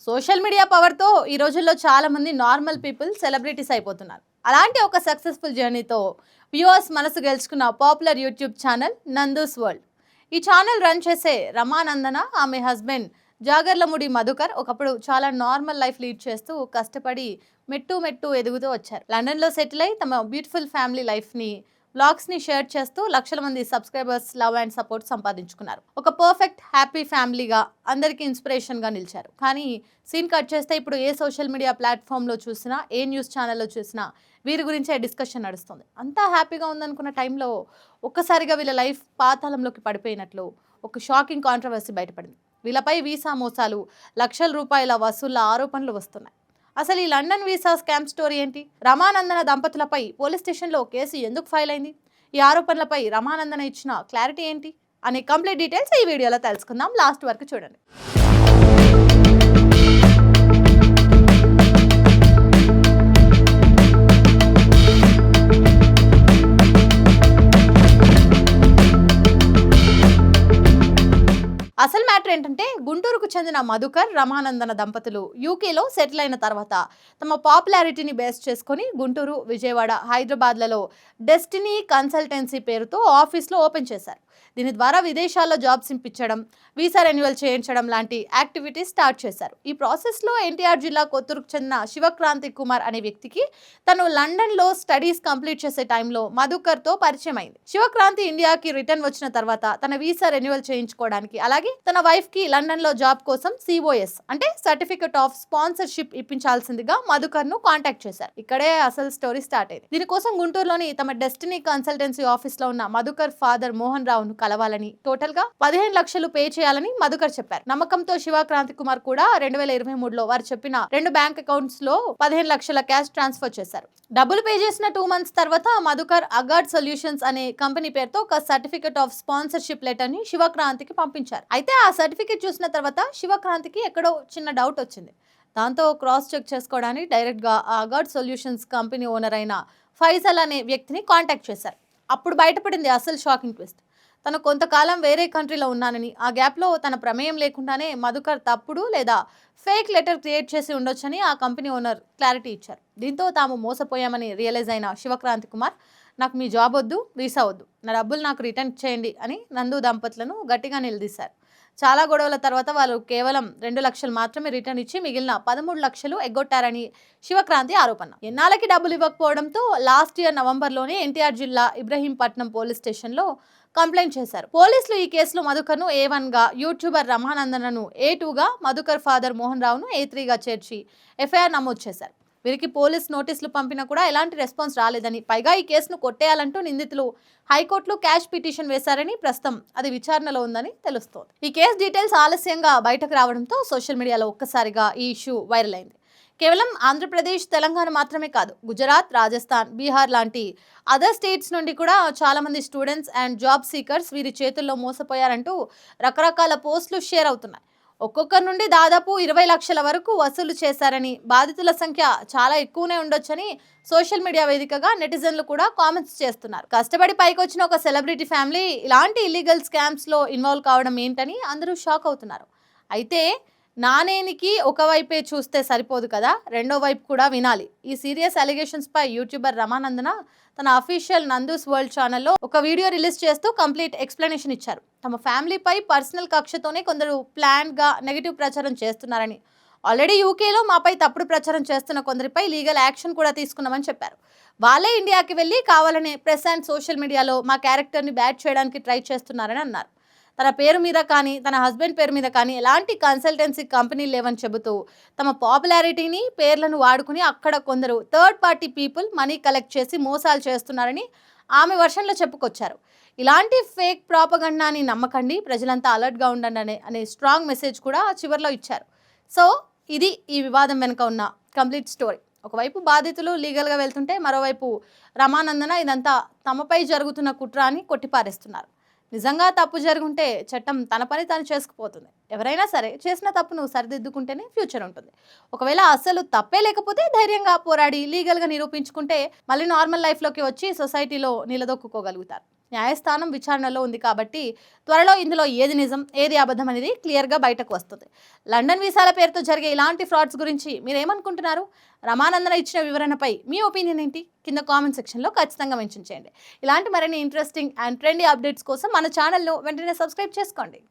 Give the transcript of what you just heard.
Social media పవర్తో ఈ రోజుల్లో చాలా మంది నార్మల్ పీపుల్ సెలబ్రిటీస్ అయిపోతున్నారు. అలాంటి ఒక సక్సెస్ఫుల్ జర్నీతో వ్యూవర్స్ మనసు గెలుచుకున్న popular YouTube channel Nandu's world. ఈ ఛానల్ రన్ చేసే రమానందన, ఆమె హస్బెండ్ జాగర్లముడి మధుకర్ ఒకప్పుడు చాలా నార్మల్ లైఫ్ లీడ్ చేస్తూ కష్టపడి మెట్టు మెట్టు ఎదుగుతూ వచ్చారు. లండన్లో సెటిల్ అయి తమ బ్యూటిఫుల్ ఫ్యామిలీ లైఫ్ని బ్లాగ్స్ని షేర్ చేస్తూ లక్షల మంది సబ్స్క్రైబర్స్ లవ్ అండ్ సపోర్ట్ సంపాదించుకున్నారు. ఒక పర్ఫెక్ట్ హ్యాపీ ఫ్యామిలీగా అందరికీ ఇన్స్పిరేషన్గా నిలిచారు. కానీ సీన్ కట్ చేస్తే ఇప్పుడు ఏ సోషల్ మీడియా ప్లాట్ఫామ్లో చూసినా, ఏ న్యూస్ ఛానల్లో చూసినా వీరి గురించే డిస్కషన్ నడుస్తుంది. అంతా హ్యాపీగా ఉందనుకున్న టైంలో ఒక్కసారిగా వీళ్ళ లైఫ్ పాతాళంలోకి పడిపోయినట్లు ఒక షాకింగ్ కాంట్రవర్సీ బయటపడింది. వీళ్ళపై వీసా మోసాలు, లక్షల రూపాయల వసూళ్ల ఆరోపణలు వస్తున్నాయి. అసలు ఈ లండన్ వీసా స్కామ్ స్టోరీ ఏంటి? రమానందన దంపతులపై పోలీస్ స్టేషన్లో కేసు ఎందుకు ఫైల్ అయింది? ఈ ఆరోపణలపై రమానందన ఇచ్చిన క్లారిటీ ఏంటి అనే కంప్లీట్ డీటెయిల్స్ ఈ వీడియోలో తెలుసుకుందాం. లాస్ట్ వరకు చూడండి. అసలు మ్యాటర్ ఏంటంటే, గుంటూరుకు చెందిన మధుకర్, రమానందన దంపతులు యూకేలో సెటిల్ అయిన తర్వాత తమ పాపులారిటీని బేస్ చేసుకొని గుంటూరు, విజయవాడ, హైదరాబాద్లలో డెస్టినీ కన్సల్టెన్సీ పేరుతో ఆఫీస్లో ఓపెన్ చేశారు. దీని ద్వారా విదేశాల్లో జాబ్స్ ఇప్పించడం, వీసా రెన్యువల్ చేయించడం లాంటి యాక్టివిటీస్ స్టార్ట్ చేశారు. ఈ ప్రాసెస్లో ఎన్టీఆర్ జిల్లా కొత్తూరుకు చెందిన శివక్రాంతి కుమార్ అనే వ్యక్తికి తను లండన్లో స్టడీస్ కంప్లీట్ చేసే టైంలో మధుకర్తో పరిచయం అయింది. శివక్రాంతి ఇండియాకి రిటర్న్ వచ్చిన తర్వాత తన వీసా రెన్యువల్ చేయించుకోవడానికి, అలాగే తన వైఫ్ కి లండన్ లో జాబ్ కోసం సిఓఎస్ అంటే సర్టిఫికెట్ ఆఫ్ స్పాన్సర్షిప్ ఇప్పించాల్సిందిగా మధుకర్ ను కాంటాక్ట్ చేశారు. ఇక్కడే అసలు స్టోరీ స్టార్ట్ అయింది. దీనికోసం గుంటూరులోని తమ డెస్టినీ కన్సల్టెన్సీ ఆఫీస్ లో ఉన్న మధుకర్ ఫాదర్ మోహన్ రావును కలవాలని, టోటల్ గా 15 లక్షలు పే చేయాలని మధుకర్ చెప్పారు. నమ్మకంతో శివక్రాంతి కుమార్ కూడా 2023లో వారు చెప్పిన 2 బ్యాంక్ అకౌంట్స్ లో 15 లక్షల క్యాష్ ట్రాన్స్ఫర్ చేశారు. డబ్బులు పే చేసిన 2 మంత్స్ తర్వాత మధుకర్ అగార్డ్ సొల్యూషన్స్ అనే కంపెనీ పేరుతో ఒక సర్టిఫికెట్ ఆఫ్ స్పాన్సర్షిప్ లెటర్ ని శివక్రాంతికి పంపించారు. అయితే ఆ సర్టిఫికెట్ చూసిన తర్వాత శివక్రాంతికి ఎక్కడో చిన్న డౌట్ వచ్చింది. దాంతో క్రాస్ చెక్ చేసుకోవడానికి డైరెక్ట్ గా అగార్డ్ సొల్యూషన్స్ కంపెనీ ఓనర్ అయిన ఫైజల్ అనే వ్యక్తిని కాంటాక్ట్ చేశారు. అప్పుడు బయటపడింది అసలు షాకింగ్ ట్విస్ట్. తను కొంతకాలం వేరే కంట్రీలో ఉన్నానని, ఆ గ్యాప్లో తన ప్రమేయం లేకుండానే మధుకర్ తప్పుడు లేదా ఫేక్ లెటర్ క్రియేట్ చేసి ఉండొచ్చని ఆ కంపెనీ ఓనర్ క్లారిటీ ఇచ్చారు. దీంతో తాము మోసపోయామని రియలైజ్ అయిన శివక్రాంతి కుమార్, నాకు మీ జాబ్ వద్దు, వీసా వద్దు, నా డబ్బులు నాకు రిటర్న్ చేయండి అని నందు దంపతులను గట్టిగా నిలదీశారు. చాలా గొడవల తర్వాత వాళ్ళు కేవలం 2 లక్షలు మాత్రమే రిటర్న్ ఇచ్చి మిగిలిన 13 లక్షలు ఎగ్గొట్టారని శివక్రాంతి ఆరోపణ. ఎన్నాళ్ళకి డబ్బులు ఇవ్వకపోవడంతో లాస్ట్ ఇయర్ నవంబర్లోనే ఎన్టీఆర్ జిల్లా ఇబ్రహీంపట్నం పోలీస్ స్టేషన్లో కంప్లైంట్ చేశారు. పోలీసులు ఈ కేసులో మధుకర్ను A1 గా, యూట్యూబర్ రమానందనను A2 గా, మధుకర్ ఫాదర్ మోహన్ రావును A3 గా చేర్చి ఎఫ్ఐఆర్ నమోదు చేశారు. వీరికి పోలీస్ నోటీసులు పంపినా కూడా ఎలాంటి రెస్పాన్స్ రాలేదని, పైగా ఈ కేసును కొట్టేయాలంటూ నిందితులు హైకోర్టులో క్యాష్ పిటిషన్ వేశారని, ప్రస్తుతం అది విచారణలో ఉందని తెలుస్తోంది. ఈ కేసు డీటెయిల్స్ ఆలస్యంగా బయటకు రావడంతో సోషల్ మీడియాలో ఒక్కసారిగా ఈ ఇష్యూ వైరల్ అయింది. కేవలం ఆంధ్రప్రదేశ్, తెలంగాణ మాత్రమే కాదు, గుజరాత్, రాజస్థాన్, బీహార్ లాంటి అదర్ స్టేట్స్ నుండి కూడా చాలా మంది స్టూడెంట్స్ అండ్ జాబ్ సీకర్స్ వీరి చేతుల్లో మోసపోయారంటూ రకరకాల పోస్టులు షేర్ అవుతున్నాయి. ఒక్కొక్కరి నుండి దాదాపు 20 లక్షల వరకు వసూలు చేశారని, బాధితుల సంఖ్య చాలా ఎక్కువనే ఉండొచ్చని సోషల్ మీడియా వేదికగా నెటిజన్లు కూడా కామెంట్స్ చేస్తున్నారు. కష్టపడి పైకొచ్చిన ఒక సెలబ్రిటీ ఫ్యామిలీ ఇలాంటి ఇల్లీగల్ స్కామ్స్ లో ఇన్వాల్వ్ కావడం ఏంటని అందరూ షాక్ అవుతున్నారు. అయితే నాణేనికి ఒకవైపే చూస్తే సరిపోదు కదా, రెండో వైపు కూడా వినాలి. ఈ సీరియస్ అలిగేషన్స్ పై యూట్యూబర్ రమానందన తన అఫీషియల్ నందూస్ వరల్డ్ ఛానల్లో ఒక వీడియో రిలీజ్ చేస్తూ కంప్లీట్ ఎక్స్ప్లెనేషన్ ఇచ్చారు. తమ ఫ్యామిలీపై పర్సనల్ కక్షతోనే కొందరు ప్లాన్గా నెగిటివ్ ప్రచారం చేస్తున్నారని, ఆల్రెడీ యూకేలో మాపై తప్పుడు ప్రచారం చేస్తున్న కొందరిపై లీగల్ యాక్షన్ కూడా తీసుకున్నామని చెప్పారు. వాళ్ళే ఇండియాకి వెళ్ళి కావాలనే ప్రెస్ అండ్ సోషల్ మీడియాలో మా క్యారెక్టర్ని బ్యాడ్ చేయడానికి ట్రై చేస్తున్నారని అన్నారు. తన పేరు మీద కానీ, తన హస్బెండ్ పేరు మీద కానీ ఎలాంటి కన్సల్టెన్సీ కంపెనీలు లేవని చెబుతూ తమ పాపులారిటీని, పేర్లను వాడుకుని అక్కడ కొందరు third party people money collect చేసి మోసాలు చేస్తున్నారని ఆమె వర్షన్లో చెప్పుకొచ్చారు. ఇలాంటి ఫేక్ ప్రాపగండాని నమ్మకండి, ప్రజలంతా అలర్ట్గా ఉండండి అనే స్ట్రాంగ్ మెసేజ్ కూడా చివరిలో ఇచ్చారు. సో ఇది ఈ వివాదం వెనుక ఉన్న కంప్లీట్ స్టోరీ. ఒకవైపు బాధితులు లీగల్గా వెళ్తుంటే, మరోవైపు రమానందన ఇదంతా తమపై జరుగుతున్న కుట్ర అని కొట్టిపారేస్తున్నారు. నిజంగా తప్పు జరుగుంటే చట్టం తన పని తాను చేసుకుపోతుంది. ఎవరైనా సరే చేసిన తప్పును సరిదిద్దుకుంటేనే ఫ్యూచర్ ఉంటుంది. ఒకవేళ అసలు తప్పే లేకపోతే ధైర్యంగా పోరాడి లీగల్గా నిరూపించుకుంటే మళ్ళీ నార్మల్ లైఫ్లోకి వచ్చి సొసైటీలో నిలదొక్కుకోగలుగుతారు. న్యాయస్థానం విచారణలో ఉంది కాబట్టి త్వరలో ఇందులో ఏది నిజం ఏది అబద్ధం అనేది క్లియర్గా బయటకు వస్తుంది. లండన్ వీసాల పేరుతో జరిగే ఇలాంటి ఫ్రాడ్స్ గురించి మీరేమనుకుంటున్నారు? రమానందన ఇచ్చిన వివరణపై మీ ఒపీనియన్ ఏంటి? కింద కామెంట్ సెక్షన్లో ఖచ్చితంగా మెన్షన్ చేయండి. ఇలాంటి మరిన్ని ఇంట్రెస్టింగ్ అండ్ ట్రెండీ అప్డేట్స్ కోసం మన ఛానల్ను వెంటనే సబ్స్క్రైబ్ చేసుకోండి.